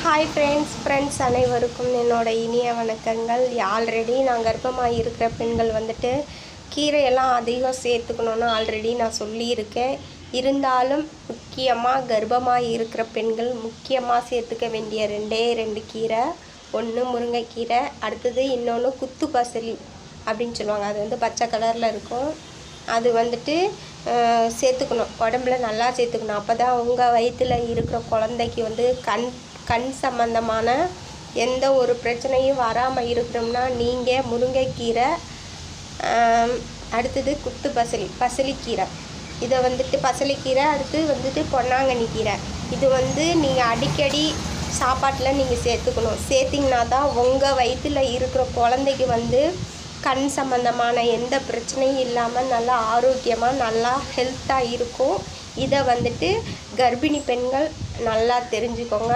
Hi friends அனைவருக்கும் என்னோட இனிய வணக்கங்கள். ஆல்ரெடி நான் கர்ப்பமாக இருக்கிற பெண்கள் வந்துட்டு கீரையெல்லாம் அதிகம் சேர்த்துக்கணுன்னு ஆல்ரெடி நான் சொல்லியிருக்கேன். இருந்தாலும் முக்கியமாக கர்ப்பமாக இருக்கிற பெண்கள் முக்கியமாக சேர்த்துக்க வேண்டிய ரெண்டு கீரை. ஒன்று முருங்கைக்கீரை, அடுத்தது இன்னொன்று குத்து பசலி அப்படின்னு சொல்லுவாங்க. அது வந்து பச்சை கலரில் இருக்கும். அது வந்துட்டு சேர்த்துக்கணும், உடம்புல நல்லா சேர்த்துக்கணும். அப்போ தான் உங்கள் வயிற்றில் இருக்கிற குழந்தைக்கு வந்து கண் சம்பந்தமான எந்த ஒரு பிரச்சனையும் வராமல் இருக்கணும்னா நீங்கள் முருங்கைக்கீரை, அடுத்தது குத்து பசலிக்கீரை, இதை வந்துட்டு பசலிக்கீரை, அடுத்து வந்துட்டு பொன்னாங்கண்ணி கீரை. இது வந்து நீங்கள் அடிக்கடி சாப்பாட்டில் நீங்கள் சேர்த்துக்கணும். சேர்த்திங்கன்னா தான் உங்கள் வயிற்றில் இருக்கிற குழந்தைக்கு வந்து கண் சம்பந்தமான எந்த பிரச்சனையும் இல்லாமல் நல்லா ஆரோக்கியமாக நல்லா ஹெல்த்தாக இருக்கும். இதை வந்துட்டு கர்ப்பிணி பெண்கள் நல்லா தெரிஞ்சுக்கோங்க.